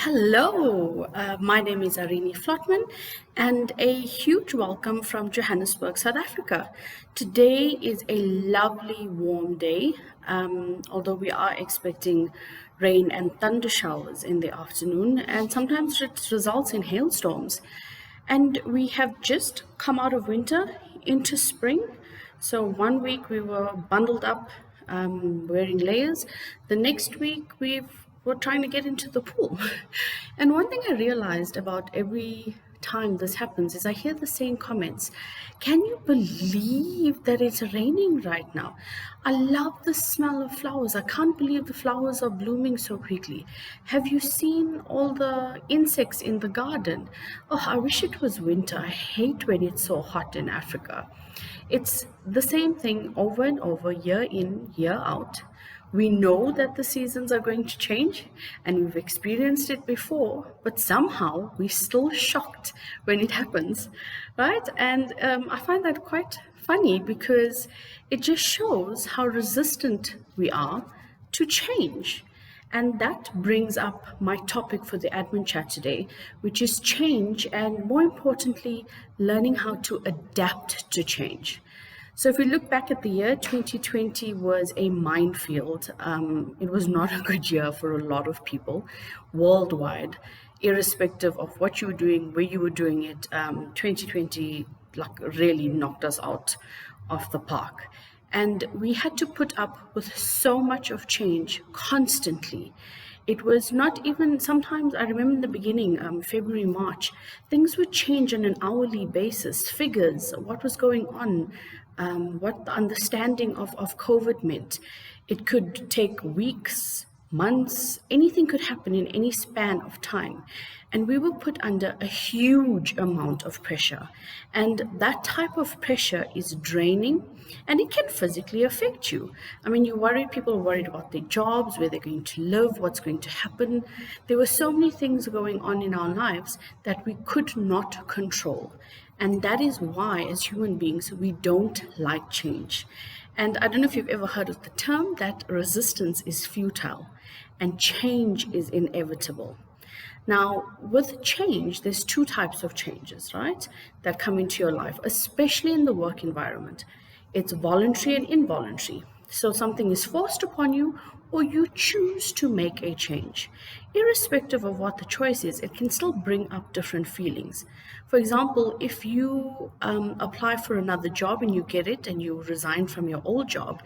Hello, my name is Arini Vlotman, and a huge welcome from Johannesburg, South Africa. Today is a lovely warm day, although we are expecting rain and thunder showers in the afternoon, and sometimes it results in hailstorms. And we have just come out of winter into spring. So one week we were bundled up, wearing layers. The next week we're trying to get into the pool. And one thing I realized about every time this happens is I hear the same comments. Can you believe that it's raining right now? I love the smell of flowers. I can't believe the flowers are blooming so quickly. Have you seen all the insects in the garden? Oh, I wish it was winter. I hate when it's so hot in Africa. It's the same thing over and over, year in, year out. We know that the seasons are going to change and we've experienced it before, but somehow we're still shocked when it happens, right? And I find that quite funny because it just shows how resistant we are to change. And that brings up my topic for the Adminchat today, which is change and, more importantly, learning how to adapt to change. So if we look back at the year, 2020 was a minefield. It was not a good year for a lot of people worldwide, irrespective of what you were doing, where you were doing it. 2020 really knocked us out of the park. And we had to put up with so much of change constantly. It was not even, sometimes I remember in the beginning, February, March, things would change on an hourly basis, figures, what was going on, what the understanding of COVID meant. It could take weeks, months, anything could happen in any span of time. And we were put under a huge amount of pressure. And that type of pressure is draining and it can physically affect you. I mean, people are worried about their jobs, where they're going to live, what's going to happen. There were so many things going on in our lives that we could not control. And that is why, as human beings, we don't like change. And I don't know if you've ever heard of the term that resistance is futile and change is inevitable. Now, with change, there's two types of changes, right, that come into your life, especially in the work environment. It's voluntary and involuntary. So something is forced upon you or you choose to make a change. Irrespective of what the choice is, it can still bring up different feelings. For example, if you apply for another job and you get it and you resign from your old job,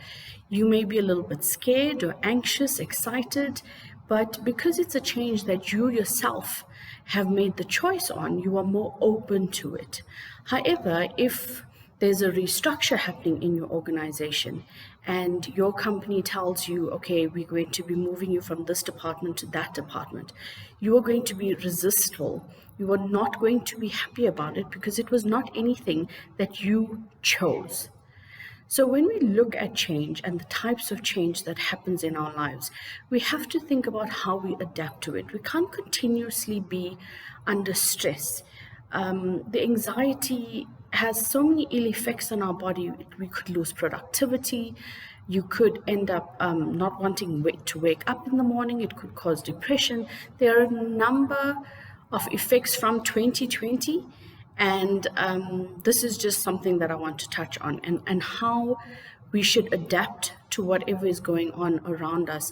you may be a little bit scared or anxious, excited, but because it's a change that you yourself have made the choice on, you are more open to it. However, if there's a restructure happening in your organization and your company tells you, okay, we're going to be moving you from this department to that department, you are going to be resistful. You are not going to be happy about it because it was not anything that you chose. So when we look at change and the types of change that happens in our lives, we have to think about how we adapt to it. We can't continuously be under stress. The anxiety has so many ill effects on our body. We could lose productivity. You could end up not wanting to wake up in the morning. It could cause depression. There are a number of effects from 2020. And this is just something that I want to touch on and how we should adapt to whatever is going on around us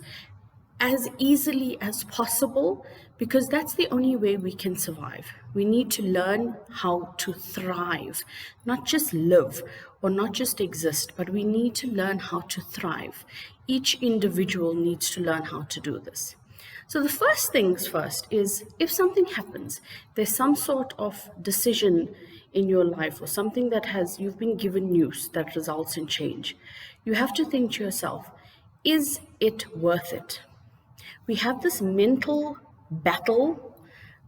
as easily as possible, because that's the only way we can survive. We need to learn how to thrive, not just live or not just exist, but we need to learn how to thrive. Each individual needs to learn how to do this. So the first things first is, if something happens, there's some sort of decision in your life or something that you've been given news that results in change, you have to think to yourself, is it worth it? We have this mental battle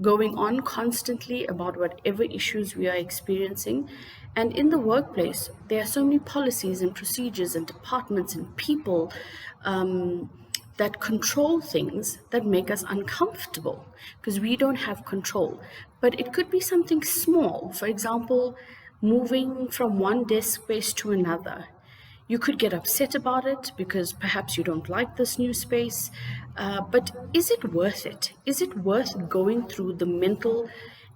going on constantly about whatever issues we are experiencing. And in the workplace, there are so many policies and procedures and departments and people that control things that make us uncomfortable because we don't have control. But it could be something small. For example, moving from one desk space to another. You could get upset about it because perhaps you don't like this new space. But is it worth it? Is it worth going through the mental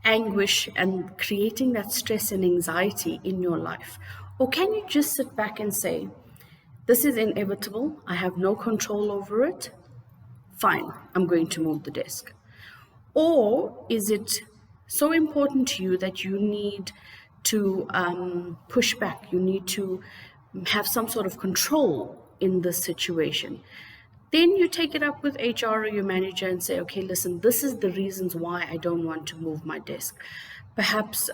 anguish and creating that stress and anxiety in your life? Or can you just sit back and say, this is inevitable, I have no control over it, fine, I'm going to move the desk? Or is it so important to you that you need to push back? You need to have some sort of control in this situation. Then you take it up with HR or your manager and say, okay, listen, this is the reasons why I don't want to move my desk. Perhaps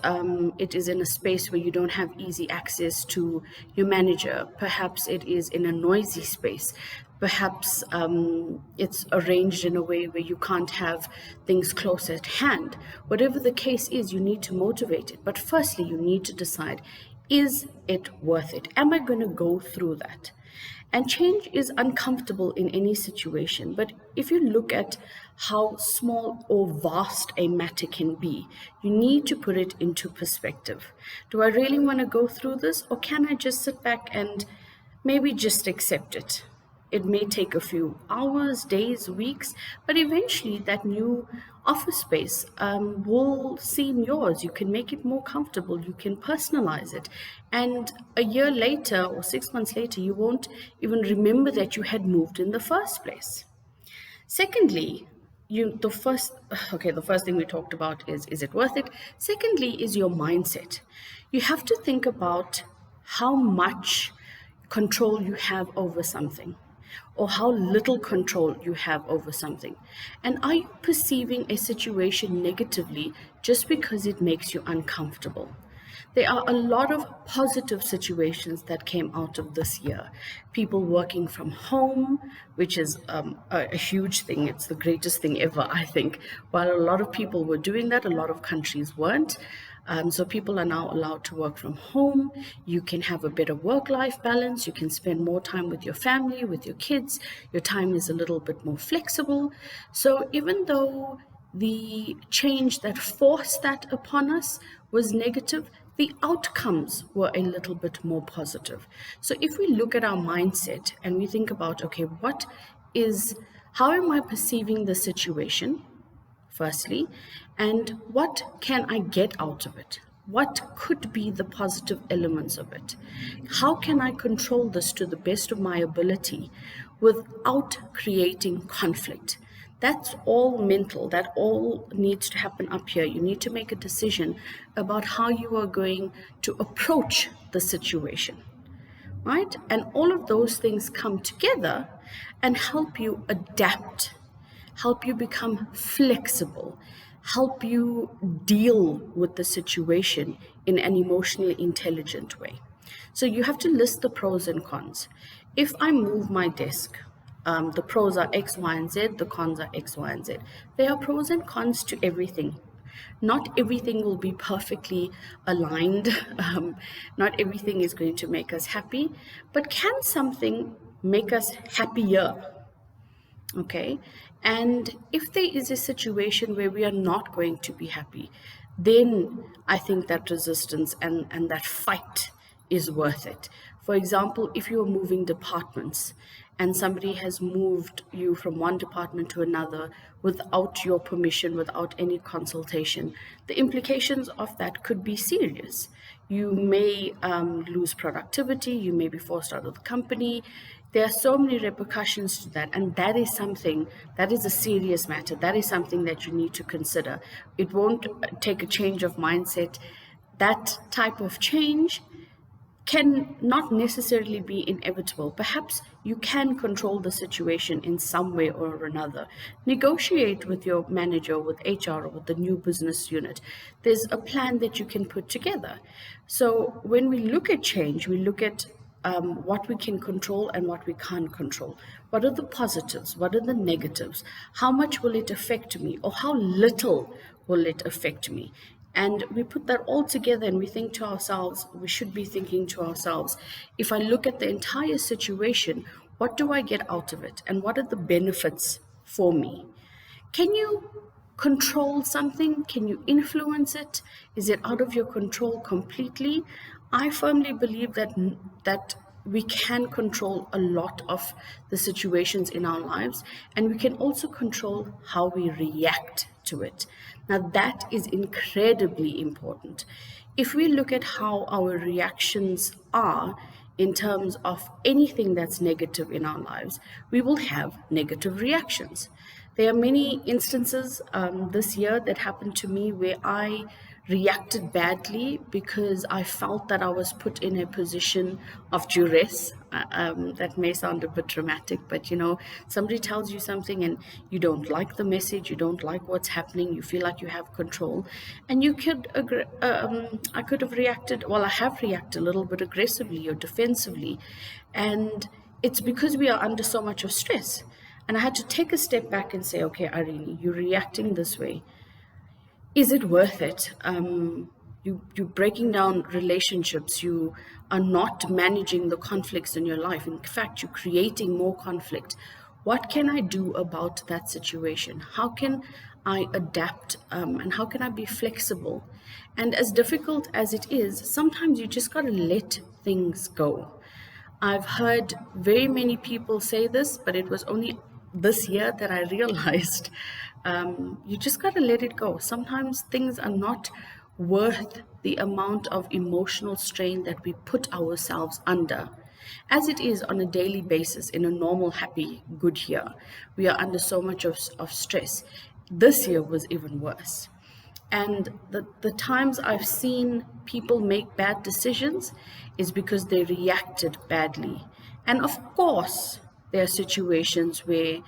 it is in a space where you don't have easy access to your manager. Perhaps it is in a noisy space. Perhaps it's arranged in a way where you can't have things close at hand. Whatever the case is, you need to motivate it. But firstly, you need to decide, is it worth it? Am I going to go through that? And change is uncomfortable in any situation. But if you look at how small or vast a matter can be, you need to put it into perspective. Do I really want to go through this, or can I just sit back and maybe just accept it? It may take a few hours, days, weeks, but eventually that new office space will seem yours. You can make it more comfortable, you can personalize it. And a year later or 6 months later, you won't even remember that you had moved in the first place. Secondly, the first thing we talked about is it worth it? Secondly is your mindset. You have to think about how much control you have over something, or how little control you have over something. And are you perceiving a situation negatively just because it makes you uncomfortable? There are a lot of positive situations that came out of this year. People working from home, which is a huge thing. It's the greatest thing ever, I think. While a lot of people were doing that, a lot of countries weren't. So people are now allowed to work from home. You can have a better work-life balance. You can spend more time with your family, with your kids. Your time is a little bit more flexible. So even though the change that forced that upon us was negative, the outcomes were a little bit more positive. So if we look at our mindset and we think about, okay, how am I perceiving the situation, firstly, and what can I get out of it? What could be the positive elements of it? How can I control this to the best of my ability without creating conflict? That's all mental. That all needs to happen up here. You need to make a decision about how you are going to approach the situation, right? And all of those things come together and help you adapt, help you become flexible, help you deal with the situation in an emotionally intelligent way. So you have to list the pros and cons. If I move my desk, the pros are X, Y, and Z, the cons are X, Y, and Z. There are pros and cons to everything. Not everything will be perfectly aligned. Not everything is going to make us happy. But can something make us happier? Okay. And if there is a situation where we are not going to be happy, then I think that resistance and that fight is worth it. For example, if you are moving departments and somebody has moved you from one department to another without your permission, without any consultation, the implications of that could be serious. You may lose productivity, you may be forced out of the company. There are so many repercussions to that, and that is something that is a serious matter. That is something that you need to consider. It won't take a change of mindset. That type of change can not necessarily be inevitable. Perhaps you can control the situation in some way or another. Negotiate with your manager, with HR, or with the new business unit. There's a plan that you can put together. So when we look at change, we look at what we can control and what we can't control. What are the positives? What are the negatives? How much will it affect me, or how little will it affect me? And we put that all together and we think to ourselves, we should be thinking to ourselves, if I look at the entire situation, what do I get out of it? And what are the benefits for me? Can you control something? Can you influence it? Is it out of your control completely? I firmly believe that we can control a lot of the situations in our lives, and we can also control how we react to it. Now, that is incredibly important. If we look at how our reactions are in terms of anything that's negative in our lives, we will have negative reactions. There are many instances this year that happened to me where I reacted badly because I felt that I was put in a position of duress. That may sound a bit dramatic, but somebody tells you something and you don't like the message, you don't like what's happening, you feel like you have control, and you could agree. I could have reacted. Well, I have reacted a little bit aggressively or defensively, and it's because we are under so much of stress. And I had to take a step back and say, okay, Arini, you're reacting this way. Is it worth it? You're breaking down relationships. You are not managing the conflicts in your life. In fact, you're creating more conflict. What can I do about that situation? How can I adapt? And how can I be flexible? And as difficult as it is, sometimes you just got to let things go. I've heard very many people say this, but it was only this year that I realized you just got to let it go. Sometimes things are not worth the amount of emotional strain that we put ourselves under. As it is on a daily basis in a normal, happy, good year, we are under so much of stress. This year was even worse. And the times I've seen people make bad decisions is because they reacted badly. And of course, there are situations where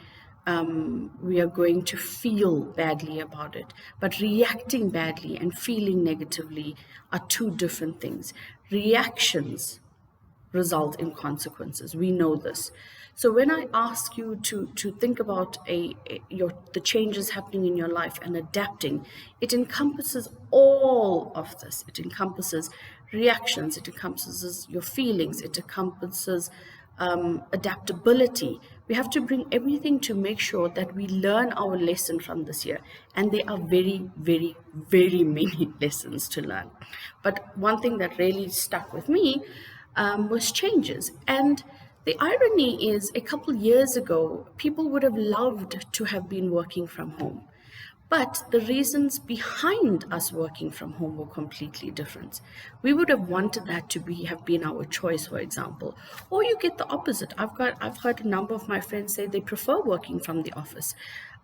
we are going to feel badly about it. But reacting badly and feeling negatively are two different things. Reactions result in consequences. We know this. So when I ask you to think about the changes happening in your life and adapting, it encompasses all of this. It encompasses reactions, it encompasses your feelings, it encompasses adaptability. We have to bring everything to make sure that we learn our lesson from this year. And there are very, very, very many lessons to learn. But one thing that really stuck with me was changes. And the irony is, a couple years ago, people would have loved to have been working from home. But the reasons behind us working from home were completely different. We would have wanted that to have been our choice, for example. Or you get the opposite. I've heard a number of my friends say they prefer working from the office.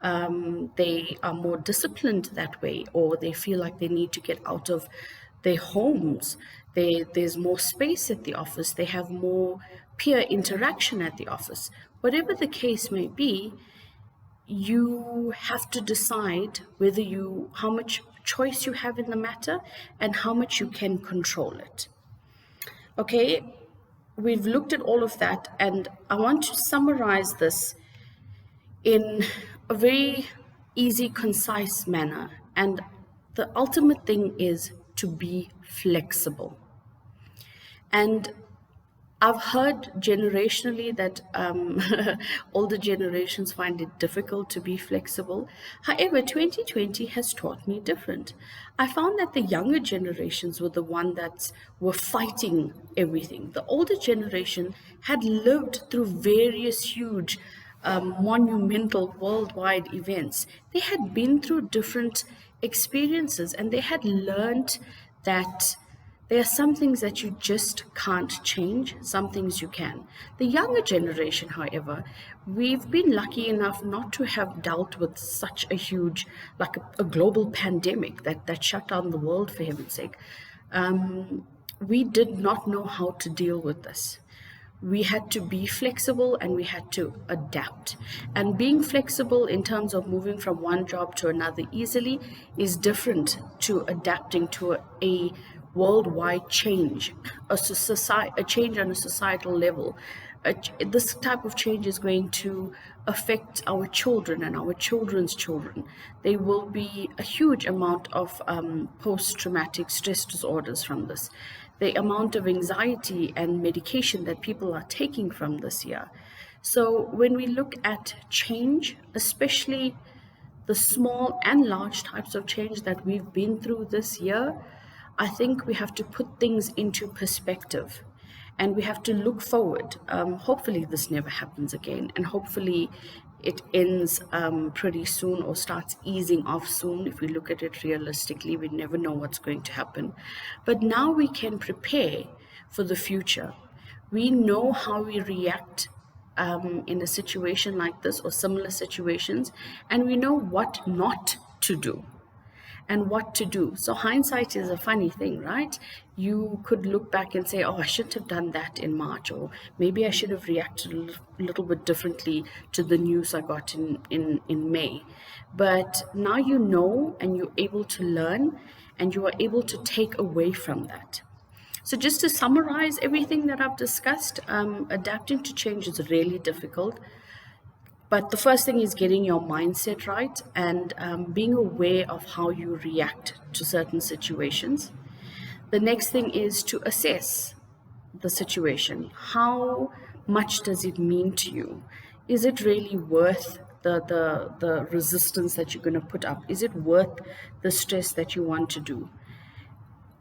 They are more disciplined that way, or they feel like they need to get out of their homes. There's more space at the office. They have more peer interaction at the office. Whatever the case may be, you have to decide how much choice you have in the matter and how much you can control it. Okay, we've looked at all of that, and I want to summarize this in a very easy, concise manner. And the ultimate thing is to be flexible. And I've heard generationally that older generations find it difficult to be flexible. However, 2020 has taught me different. I found that the younger generations were the one that were fighting everything. The older generation had lived through various huge, monumental worldwide events. They had been through different experiences, and they had learned that there are some things that you just can't change, some things you can. The younger generation, however, we've been lucky enough not to have dealt with such a huge, like a global pandemic that shut down the world, for heaven's sake. We did not know how to deal with this. We had to be flexible and we had to adapt. And being flexible in terms of moving from one job to another easily is different to adapting to a worldwide change, a change on a societal level. This type of change is going to affect our children and our children's children. There will be a huge amount of post-traumatic stress disorders from this. The amount of anxiety and medication that people are taking from this year. So when we look at change, especially the small and large types of change that we've been through this year, I think we have to put things into perspective. and we have to look forward. Hopefully this never happens again, and hopefully it ends pretty soon or starts easing off soon. If we look at it realistically, we never know what's going to happen, but now we can prepare for the future. We know how we react in a situation like this or similar situations, and we know what not to do and what to do. So hindsight is a funny thing, right? You could look back and say, oh, I shouldn't have done that in March, or maybe I should have reacted a little bit differently to the news I got in May. But now you know, and you're able to learn, and you are able to take away from that. So just to summarize everything that I've discussed, adapting to change is really difficult. But the first thing is getting your mindset right, and being aware of how you react to certain situations. The next thing is to assess the situation. How much does it mean to you? Is it really worth the resistance that you're going to put up? Is it worth the stress that you want to do?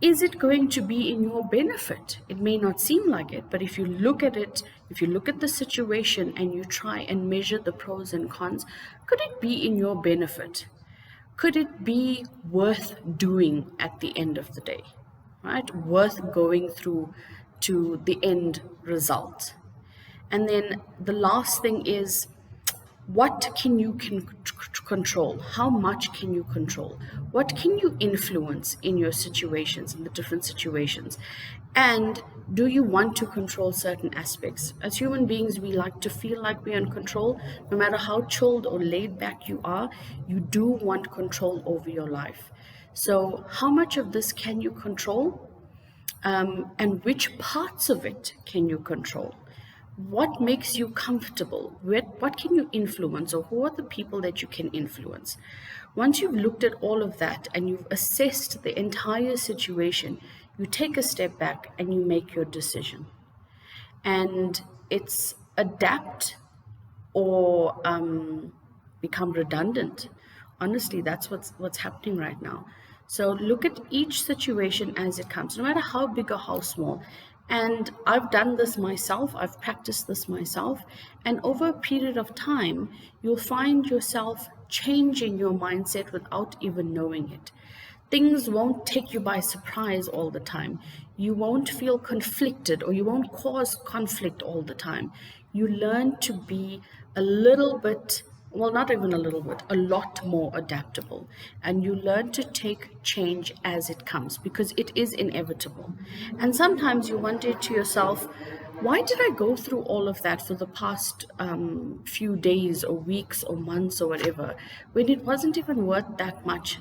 Is it going to be in your benefit? It may not seem like it, but if you look at it, if you look at the situation and you try and measure the pros and cons, could it be in your benefit? Could it be worth doing at the end of the day, right? Worth going through to the end result. And then the last thing is, what can you control? How much can you control? What can you influence in your situations, in the different situations? And do you want to control certain aspects? As human beings, we like to feel like we're in control. No matter how chilled or laid back you are, you do want control over your life. So how much of this can you control? And which parts of it can you control? What makes you comfortable? What can you influence, or who are the people that you can influence? Once you've looked at all of that and you've assessed the entire situation, you take a step back and you make your decision. And it's adapt or become redundant. Honestly, that's what's happening right now. So look at each situation as it comes, no matter how big or how small. And I've done this myself, I've practiced this myself, and over a period of time, you'll find yourself changing your mindset without even knowing it. Things won't take you by surprise all the time. You won't feel conflicted, or you won't cause conflict all the time. You learn to be a little bit, well, not even a little bit, a lot more adaptable. And you learn to take change as it comes, because it is inevitable. And sometimes you wonder to yourself, why did I go through all of that for the past few days or weeks or months or whatever, when it wasn't even worth that much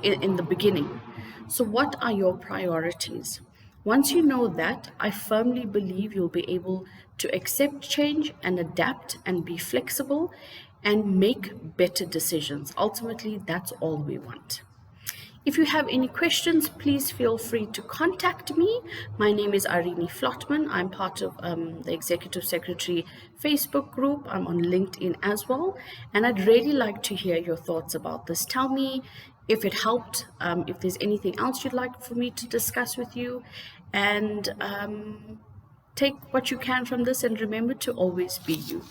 in the beginning? So what are your priorities? Once you know that, I firmly believe you'll be able to accept change and adapt and be flexible and make better decisions. Ultimately, that's all we want. If you have any questions, please feel free to contact me. My name is Arini Vlotman. I'm part of the Executive Secretary Facebook group. I'm on LinkedIn as well. And I'd really like to hear your thoughts about this. Tell me if it helped, if there's anything else you'd like for me to discuss with you. And take what you can from this, and remember to always be you.